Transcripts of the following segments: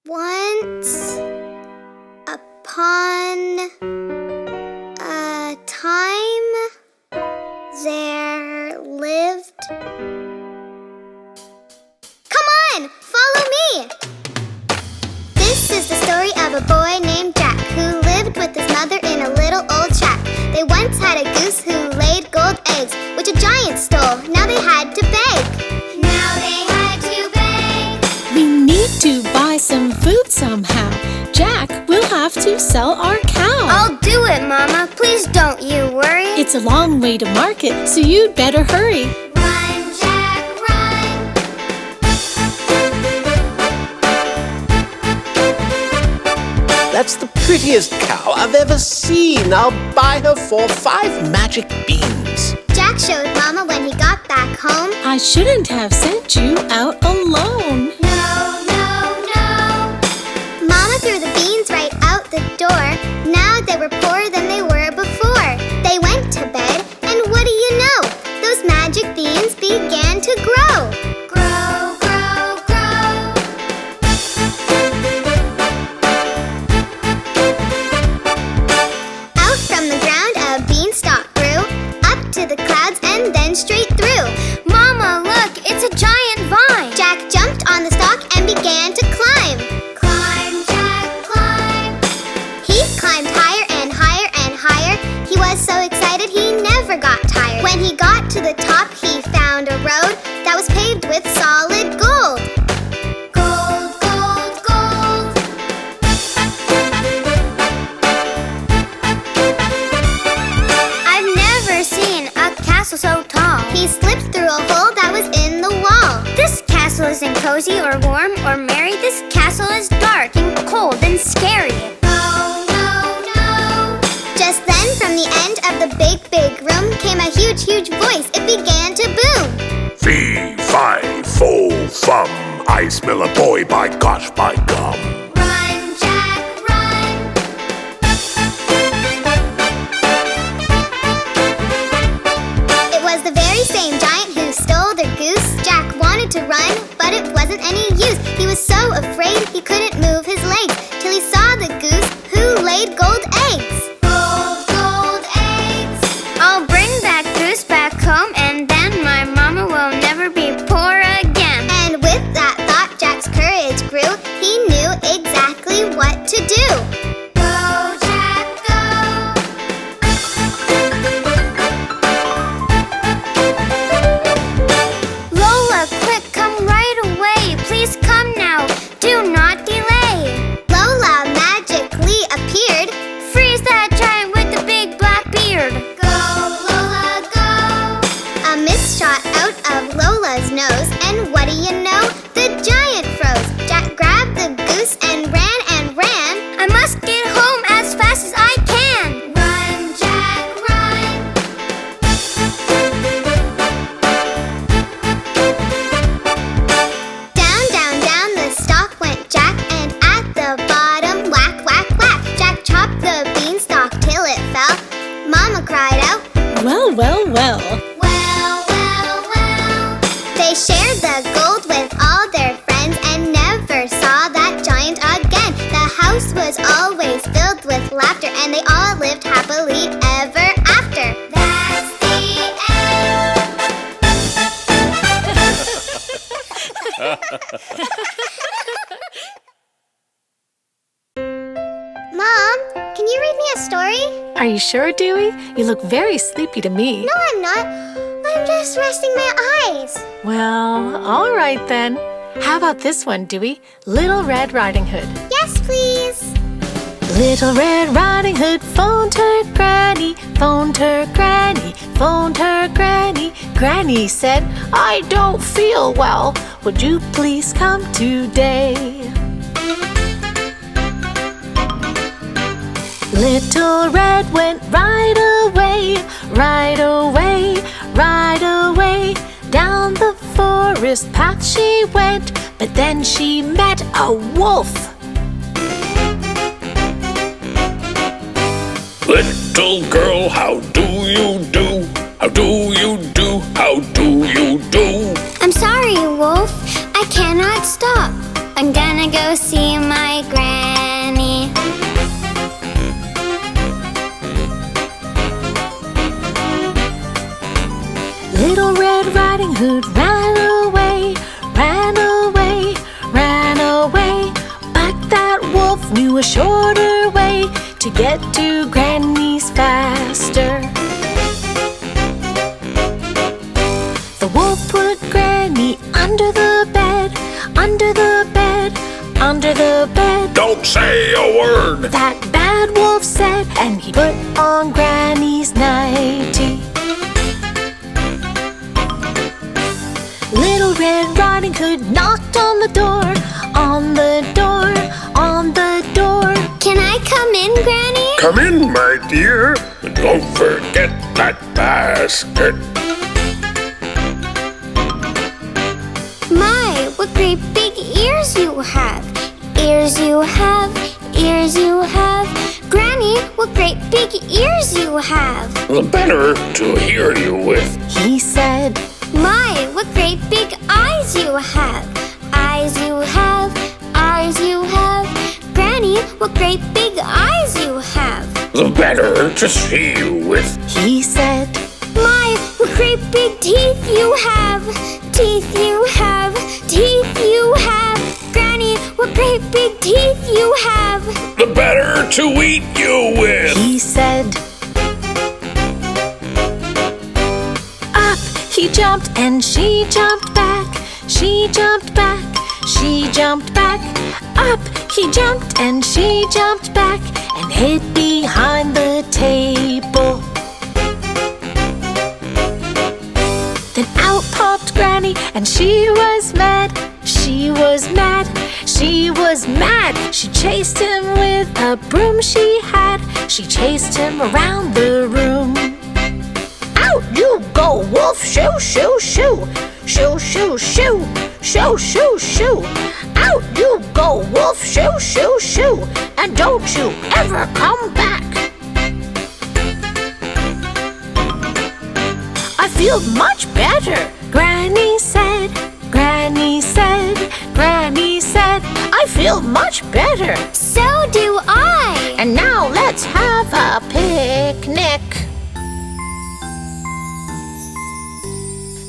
Once upon a time, there lived... Come on, follow me! This is the story of a boy named Jack who lived with his mother in a little old shack. They once had a goose who laid gold eggs, which a giant stole. Now they had to beg. Now they had to beg. We need to buy some food somehow. Jack, we'll have to sell our cow. I'll do it, Mama. Please don't you worry. It's a long way to market, so you'd better hurry. Run, Jack, run. That's the prettiest cow I've ever seen. I'll buy her for 5 magic beans. Jack showed Mama when he got back home. I shouldn't have sent you out alone. No, no, no. Mama threw the beans right out the door. Now they were poorer than they were before. They went to bed, and what do you know? Those magic beans began to grow. Grow, grow, grow. Out from the ground a beanstalk grew, up to the clouds and then straight through. Mama, look, it's a giant vine. Jack jumped on the stalk and began to climb. Climb, Jack, climb. He climbed higher and higher and higher. He was so excited he never got tired. When he got to the top, he found a road that was paved with solid gold. Gold, gold, gold. I've never seen a castle so tall. He slipped through a hole that was in the wall. This castle isn't cozy or warm or merry. This castle is dark and cold and scary. No, no, no. Just then, from the end of the big, big room came a huge, huge voice. It began to boom. Fee, fi, fo, fum. I smell a boy, by gosh, by gum. Run, Jack, run. It was the very same giant who stole their goose. Jack wanted to run, but it wasn't any use. He was so afraid he couldn't move his legs till he saw the goose who laid gold eggs. Gold, gold eggs. I'll bring that goose back home, and then my mama will never be poor again. And with that thought, Jack's courage grew. He knew exactly what to do. Go, Jack, go. Lola, quick, come right away. Please come now. Do not delay. Lola magically appeared. Freeze that giant with the big black beard. Go, Lola, go. A mist shot out of Lola's nose, and what do you know? The giant froze. Jack grabbed the goose and ran and ran. I must get home as fast as I can. Run, Jack, run. Down, down, down the stalk went Jack, and at the bottom, whack, whack, whack. Jack chopped the beanstalk till it fell. Mama cried out, Well, well, well. well, well, well. They shared the gold with all their friends and never saw that giant again. The house was always filled with laughter, and they all lived happily ever after. That's the Mom, can you read me a story? Are you sure, Dewey? You look very sleepy to me. No, I'm not. I'm just resting my eyes. Well, all right then. How about this one, Dewey? Little Red Riding Hood. Yes, please. Little Red Riding Hood phoned her granny, phoned her granny, phoned her granny. Granny said, I don't feel well. Would you please come today? Little Red went right away, right away, right away. Down the forest path she went, but then she met a wolf. Little girl, how do you do? How do you do? How do you do? I'm sorry, Wolf. I cannot stop. I'm gonna wanna go see my granny. Little Red Riding Hood ran away, ran away, ran away. But that wolf knew a shorter way to get to Granny's faster. The wolf put Granny under the bed, under the bed, under the bed. Don't say a word! That bad wolf said, and he put on Granny's nightie. Little Red Riding Hood knocked on the door, on the door, on the door. Can I come in, Granny? Come in, my dear, and don't forget that basket. My, what great big ears you have. Ears you have, ears you have. Granny, what great big ears you have. The better to hear you with. He said, My, what great big eyes you have. Eyes you have, eyes you have. Granny, what great big eyes you have. The better to see you with. he said, My, what great big teeth you have. Teeth you have, teeth you have. Granny, what great big teeth you have. The better to eat you with. he said. Up he jumped and she jumped back. She jumped back, she jumped back. Up he jumped and she jumped back and hid behind the table. Then out popped Granny and she was mad. She was mad, she was mad. She chased him with a broom she had. She chased him around the room. Out you go, wolf, shoo, shoo, shoo. Shoo, shoo, shoo, shoo, shoo, shoo. Out you go, wolf, shoo, shoo, shoo. And don't you ever come back. I feel much better, Granny said. Granny said, Granny said, I feel much better. So do I. And now let's have a picnic.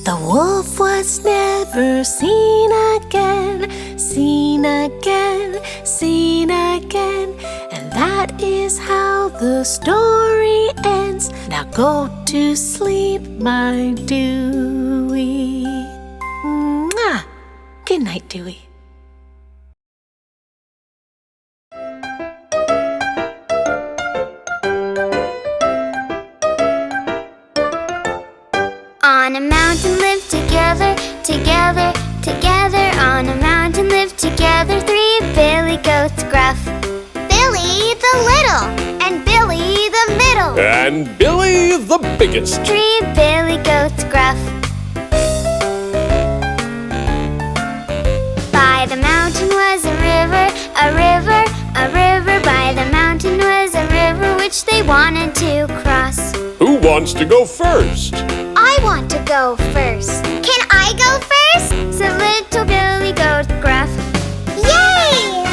The wolf was never seen again, seen again, seen again. And that is how the story ends. Now go to sleep, my Dewey. Mwah. Good night, Dewey. On a mountain live together, together, together. On a mountain live together three billy goats, Gruff, Billy the little, and Billy the middle. And Billy the biggest. Three billy goats, Gruff. By the mountain was a river, a river, a river. By the mountain was a river which they wanted to cross. Who wants to go first? I want to go first. Can I go first? Said little Billy Goat Gruff. Yay!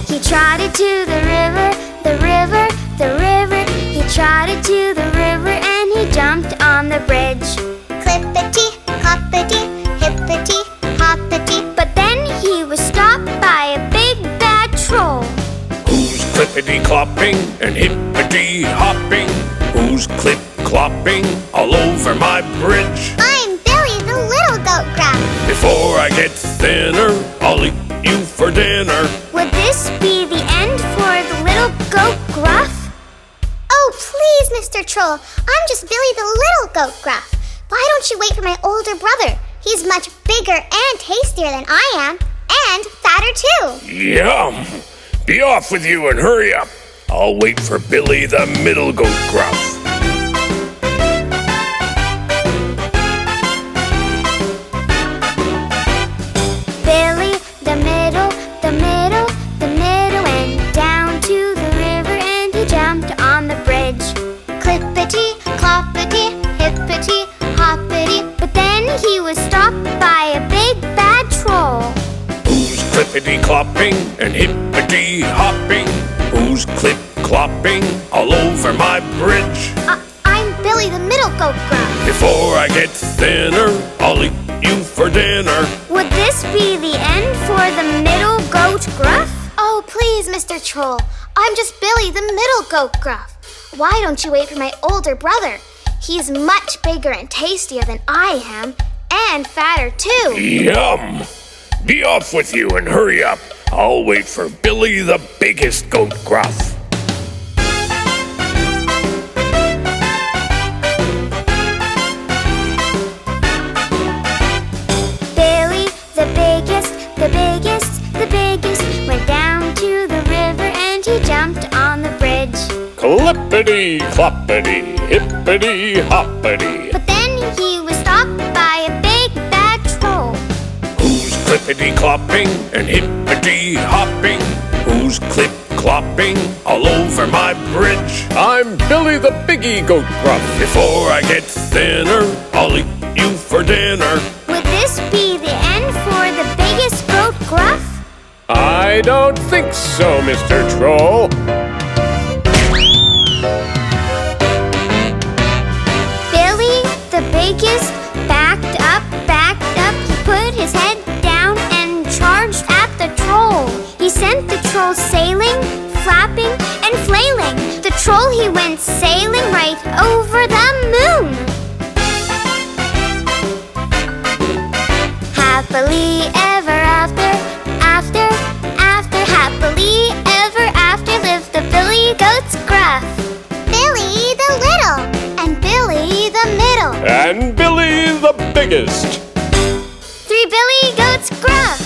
He trotted to the river, the river, the river. He trotted to the river and he jumped on the bridge. Clippity, cloppity, hippity, hoppity. But then he was stopped by a big bad troll. Who's clippity-clopping and hippity-hopping? Who's clip-clopping all over my bridge? I'm Billy the little goat Gruff. Before I get thinner, I'll eat you for dinner. Would this be the end for the little goat Gruff? Oh, please, Mr. Troll. I'm just Billy the little goat Gruff. Why don't you wait for my older brother? He's much bigger and tastier than I am. And fatter, too. Yum! Be off with you and hurry up. I'll wait for Billy the middle goat Gruff. Billy, the middle, the middle, the middle, went down to the river and he jumped on the bridge. Clippity, cloppity, hippity, hoppity. he was stopped by a big bad troll. Who's clippity-clopping and hippity-hopping? Who's clip-clopping all over my bridge? I'm Billy the middle goat Gruff. Before I get thinner, I'll eat you for dinner. Would this be the end for the middle goat Gruff? Oh, please, Mr. Troll. I'm just Billy the middle goat Gruff. Why don't you wait for my older brother? He's much bigger and tastier than I am, and fatter too. Yum! Be off with you and hurry up. I'll wait for Billy the biggest goat Gruff. Billy the biggest went down to the river and he jumped on the bridge. Clippity-cloppity, hippity-hoppity. But then he was stopped by a big bad troll. Who's clippity-clopping and hippity-hopping? Who's clip-clopping all over my bridge? I'm Billy the biggie goat Gruff. Before I get thinner, I'll eat you for dinner. Would this be the end for the biggest goat Gruff? I don't think so, Mr. Troll. Billy the biggest backed up. He put his head down and charged at the troll. He sent the troll sailing, flapping, and flailing. The troll, he went sailing right over the moon. Happily ever after, happily ever after lived the Billy goats Gruff. Billy the little, and Billy the middle, And Billy the biggest. 3 Billy goats Gruff.